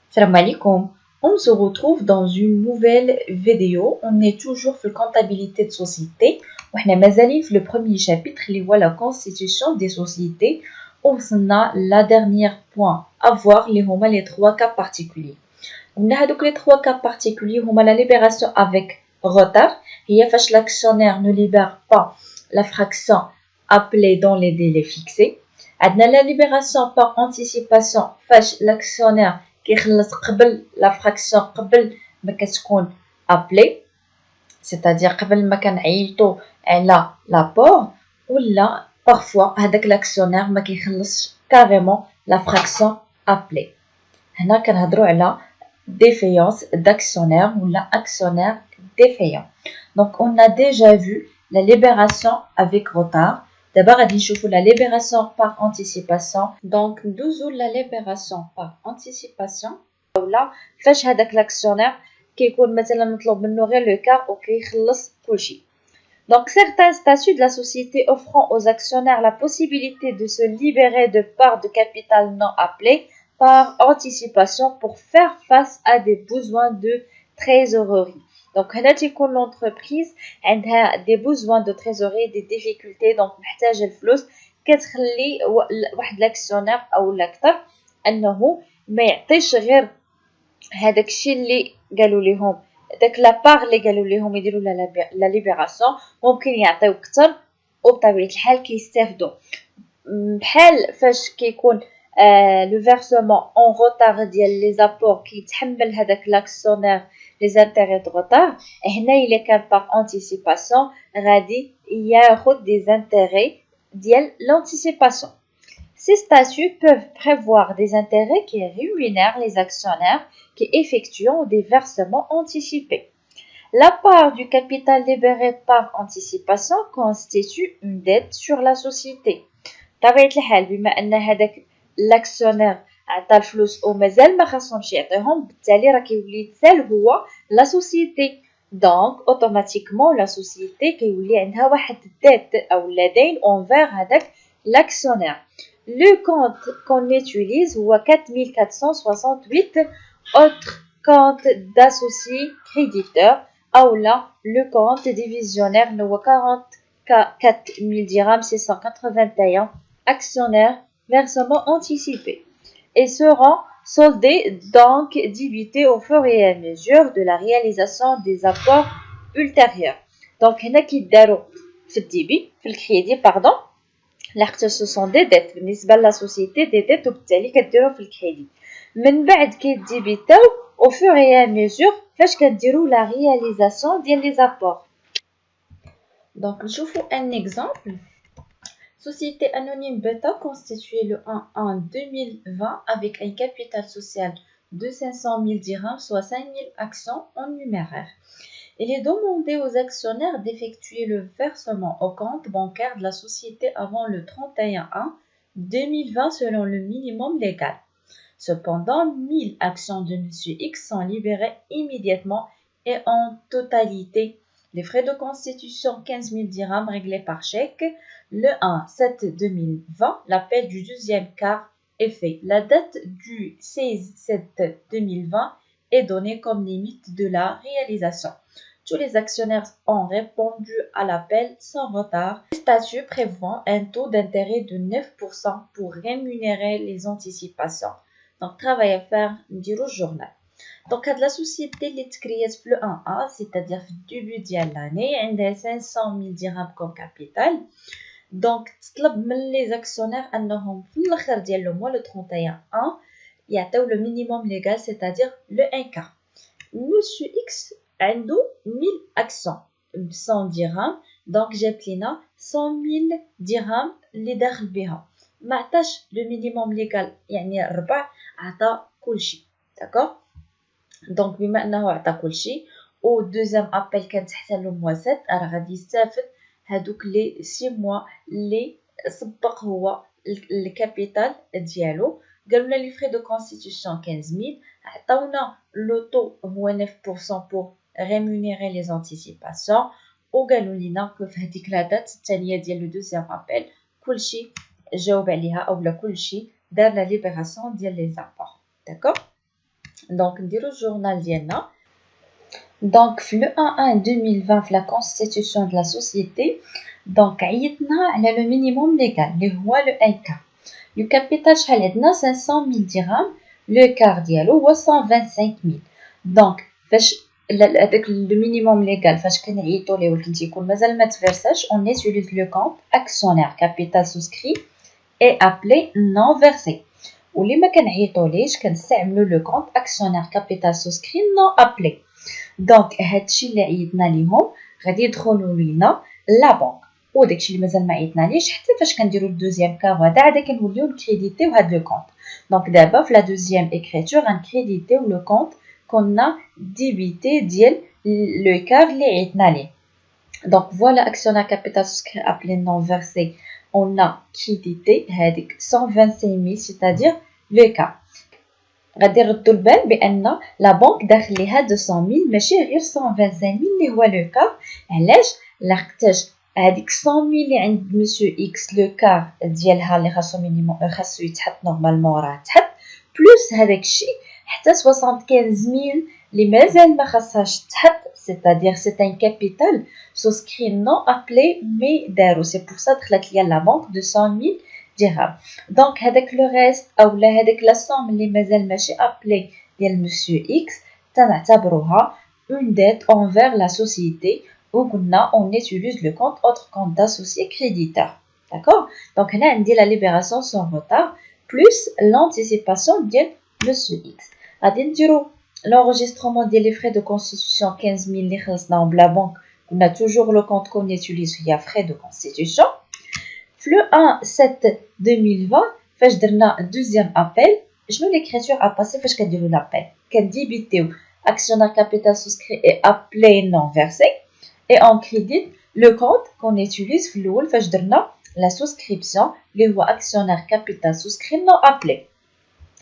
Salam alaikum. On se retrouve dans une nouvelle vidéo. On est toujours sur la comptabilité de société. On a le premier chapitre, qui est la constitution des sociétés. On a la dernière point à voir, les trois cas particuliers. On a les trois cas particuliers. On a la libération avec retard. Et l'actionnaire ne libère pas la fraction appelée dans les délais fixés. On a la libération par anticipation. L'actionnaire qui قبل la fraction قبل ما كتكون appelée, c'est-à-dire قبل ما كنعيطوا على l'apport, ولا parfois هذاك l'actionnaire ما كيخلصش carrément la fraction appelée. هنا كنهضروا على défaillance d'actionnaire ولا actionnaire défaillant. Donc on a déjà vu la libération avec retard. D'abord, on va la libération par anticipation. Donc, nous la libération par anticipation. Là, فاش هذاك l'actionnaire كيكون مثلا مطلوب منه غير le quart ou كيخلص كلشي. Donc, certains statuts de la société offrant aux actionnaires la possibilité de se libérer de parts de capital non appelées par anticipation pour faire face à des besoins de trésorerie. Donc, l'entreprise a des besoins de trésorerie, des difficultés, donc محتاجة الفلوس كتخلي واحد l'actionnaire أو l'acteur أنه ما يعطيش غير هذاك الشيء اللي قالوا لهم داك لابار اللي قالوا لهم يديروا لا ليبراسيون ممكن يعطيو أكثر وبطبيعة الحال كيستافدوا بحال فاش كيكون لو فيرسمون اون روتار ديال لي زابور كيتحمل هذاك لاكسيونير les intérêts de retard. هنا إلا كان par anticipation غادي ياخذ des intérêts ديال l'anticipation. Ces statuts peuvent prévoir des intérêts qui rémunèrent les actionnaires qui effectuent des versements anticipés. La part du capital libéré par anticipation constitue une dette sur la société. بطبيعة الحال بما أن هذاك l'actionnaire عطى الفلوس ومازال ما خاصهمش يعطيهم بالتالي راه كيولي يتسال هو لا سوسيتي دونك اوتوماتيكمون لا سوسيتي كيولي عندها واحد الديت او دين اونفير هذاك لاكسيونير لو كونت كون utilise هو 4468 autre compte d'associé créditeur او لا لو كونت ديفيزيونير هو 44000 dirhams 681 actionnaires versement anticipé et seront soldés donc débités au fur et à mesure de la réalisation des apports ultérieurs. Donc هنا كيداروا في الديبي في الكريدي باردون لاحقت ce sont des dettes بالنسبه لا سوسيتي دي ديت وبالتالي كديروا في الكريدي من بعد كيديبيتاو au fur et à mesure فاش كديروا la réalisation ديال les apports. Donc نشوفوا un exemple. Société anonyme Beta constituée le 1/1/2020 avec un capital social de 500 000 dirhams, soit 5 000 actions en numéraire. Il est demandé aux actionnaires d'effectuer le versement au compte bancaire de la société avant le 31/1/2020 selon le minimum légal. Cependant, 1000 actions de M. X sont libérées immédiatement et en totalité. Les frais de constitution 15 000 dirhams réglés par chèque. Le 1/7/2020, l'appel du deuxième quart est fait. La date du 16/7/2020 est donnée comme limite de la réalisation. Tous les actionnaires ont répondu à l'appel sans retard. Le statut prévoit un taux d'intérêt de 9% pour rémunérer les anticipations. Donc, travail à faire, نديرو journal. Donc, la société اللي تكريات في le 1A, c'est-à-dire في début ديال l'année, عندها 500 000 dirhams comme capital. Donc, تطلب من les actionnaires أنهم في الآخر ديال le mois le 31/1 يعطيو le minimum légal, c'est-à-dire le 1 quart. Monsieur X عنده 1000 actions ب 100 dirhams, donc جابت لينا 100 000 dirhams اللي داخل بها. ما عطاش le minimum légal يعني الربع، عطا كلشي. D'accord. Donc بما أنه عطا كلشي و دوزيام أبل كانت حتى لو mois 7 راه غادي يستافد هادوك لي 6 mois اللي سبق هو الكابيتال ديالو. قالوا لنا لي فري دو كونستيتيوشن 15000 عطاونا لو طو هو 9% pour rémunérer les anticipations وقالوا لنا كيف هذيك لا دات الثانيه ديال لو دوزيام ابل كلشي جاوب عليها اولا كلشي دار لا ليبراسيون ديال لي زابور. داكوغ دونك نديرو الجورنال ديالنا. دونك في لو 1 2020 في لا كونستيتيوشن دو لا سوسيتي دونك عيطنا على لو مينيموم ليغال اللي هو لو 1 كار. لو كابيتال شحال عندنا 500,000 درهم، لو كار ديالو هو 125,000. دونك فاش هذاك لو مينيموم ليغال فاش كنعيطوا ليه ولكن تيكون مازال ما تفرساش اون يوتيليز لو كونت اكسيونير كابيتال سوسكري اي ابلي نون فيرسي. واللي ما كنعيطوليش كنستعملوا لو كونت اكسيونير كابيتال سوسكري نون ابلي. دونك هادشي اللي عيطنا ليهم غادي يدخلوا لينا لا بنك، وداكشي اللي مازال ما عيطناليش حتى فاش كنديروا الدوزيام كار هذا عاد كنوليو نكريديتيو هاد لو كونت. دونك دابا في لا دوزيام اكريتور غنكريديتيو لو كونت كنا ديبيتي ديال لو كار اللي عيطنا ليه. دونك فوالا اكسيونير كابيتال سوسكري ابلي نون فيرسي on a crédité هذيك 125,000 c'est-à-dire لو كار. غادي نردو البال بان لا بنك داخل ليها 200,000 ماشي غير 125,000 اللي هو لو كار. علاش؟ لحقاش هذيك 100,000 اللي عند مسيو اكس لو كار ديالها اللي خاصو مينيموم خاصو يتحط نورمالمون راه تحط بلوس هذاك الشيء حتى 75,000 اللي مازال ما خاصهاش تحط c'est-à-dire c'est un capital souscrit non appelé mais دارو سي بور سا دخلت ليا لا بنك 200,000 درهم. دونك هذاك لو ريست اولا هذاك لا سوم اللي مازال ماشي ابلي ديال مسيو اكس تنعتبروها اون ديت انفير لا سوسيتي وقلنا اون utilise لو كونت اوتر كونت داسوسيي كريديتور. داكوغ دونك هنا عندي لا ليبراسيون سون روتار بلوس لانتيسيباسيون ديال مسيو اكس. غادي نديرو l'enregistrement des frais de constitution 15,000 اللي خلصناهم بلا بنك قلنا توجور لو كونت كون يوتيليز فيها frais de constitution. في لو 1/7/2020 فاش درنا دوزيام ابل شنو ليكريتور ا باسي فاش كديروا لابل كديبيتيو اكسيونير كابيتال سوسكري اي ابلي نون فيرسي اي اون كريديت لو كونت كون يوتيليز في الاول فاش درنا لا سوسكريبسيون اللي هو اكسيونير كابيتال سوسكري نون ابلي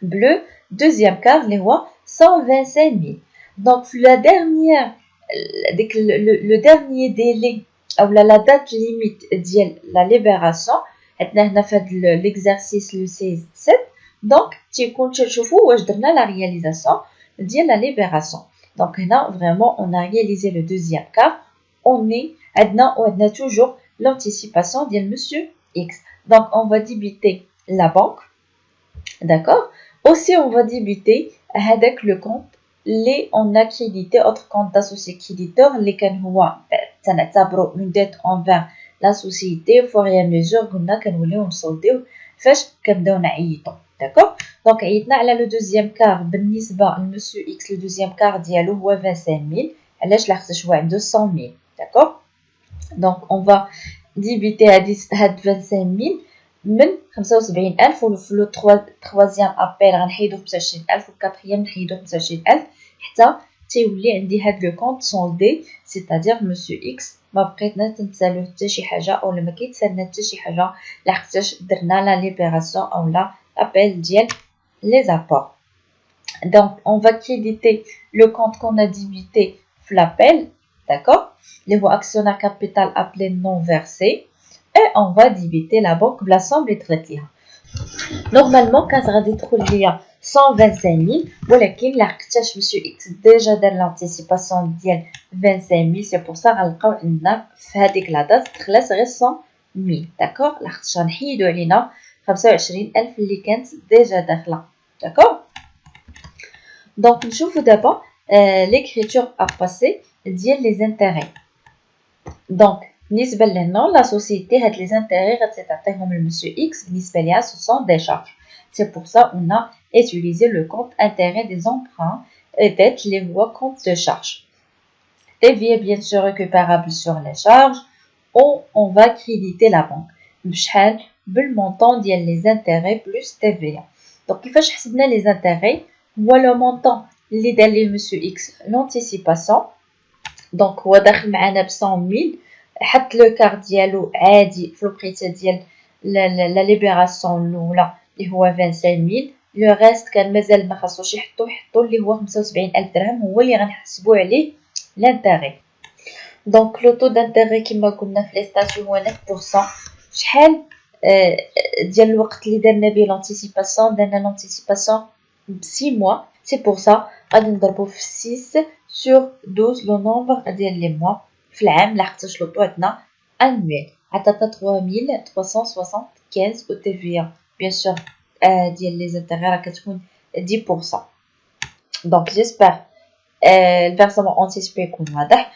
bleu deuxième quart اللي هو 125,000. donc la dernière le dernier délai ou la date limite ديال la libération عندنا هنا في هذا l'exercice le 16/7 donc تيكون تشوفوا واش درنا la réalisation ديال la libération. donc هنا vraiment on a réalisé le deuxième quart on est عندنا toujours l'anticipation ديال monsieur X. donc on va débiter la banque. d'accord. Aussi, on va débuter avec le compte les on a crédité autre compte d'associé créditeur les كان هو تنعتبروا une dette envers la société au fur et à mesure قلنا كنوليو نصولديو فاش كنبداو نعيطوا. داكوغ دونك عيطنا على لو دوزيام كار بالنسبه لمسيو اكس لو دوزيام كار ديالو هو 25,000 علاش لحقاش هو عنده 100,000. داكوغ دونك on va débiter هاد 25,000 من 75,000 وفي لو تروازيام ابل غنحيدو 25,000 والكاتريام نحيدو 25,000 حتى تيولي عندي هاد لو كونط سولدي سيتادير مسيو اكس ما بقيتنا تنسالو حتى شي حاجه اولا ما كيتسالنا حتى شي حاجه لحقاش درنا لا ليبراسيون اولا ابل ديال لي زابور. دونك اون فا كريديتي لو كونط كون ا ديبيتي في لابل. داكوغ اللي هو اكسيونير كابيتال ابلي نون فيرسي et on va débiter la banque بلا somme اللي دخلت ليها. نورمالمون كانت غادي تدخل ليا 125,000 ولكن لحقتاش مسيو اكس ديجا دار لانتيسيباسيون ديال 25,000 سي بور سا غنلقاو عندنا في هذيك لا دات دخلات غير 100,000. داكوغ لحقاش غنحيدو علينا 25,000 اللي كانت ديجا داخله. داكوغ دونك نشوفو دابا ليكريتور ا باسي ديال لي زانتيري. دونك بالنسبه لهنا لا سوسيتي هاد لي زانتيري غتعطيهم لمسيو اكس بالنسبه ليها سو سون دي شارج. سي بور سا اون ا utilisé le compte intérêt des emprunts et dettes les voies compte de charge. TVA bien sûr récupérable sur les charges ou on va créditer la banque بشحال بالmontant ديال les intérêts plus TVA. donc كيفاش حسبنا les intérêts هو le montant اللي دار ليه مسيو اكس l'anticipation. donc هو داخل معنا ب 100,000 حط لو كار ديالو عادي في الوقيته ديال لا ليبراسيون الاولى اللي هو 25,000 لو ريست كان مازال ما خاصوش يحطو اللي هو 75,000 درهم هو اللي غنحسبوا عليه لانتيغي. دونك لو طو دانتيغي كيما قلنا في لي ستاتيو هو 9%. شحال ديال الوقت اللي درنا به لانتيسيباسيون؟ درنا لانتيسيباسيون ب 6 موا. سي بور سا غادي نضربو في 6 sur 12 لو نومبر ديال لي موا في العام، لحقاش لو طو عندنا انويل عطاتنا 3375 و تي في بيان سور ديال لي زانتيغي راه كتكون 10%. دونك جيسبر الفيرسمون انتيسيبي يكون واضح.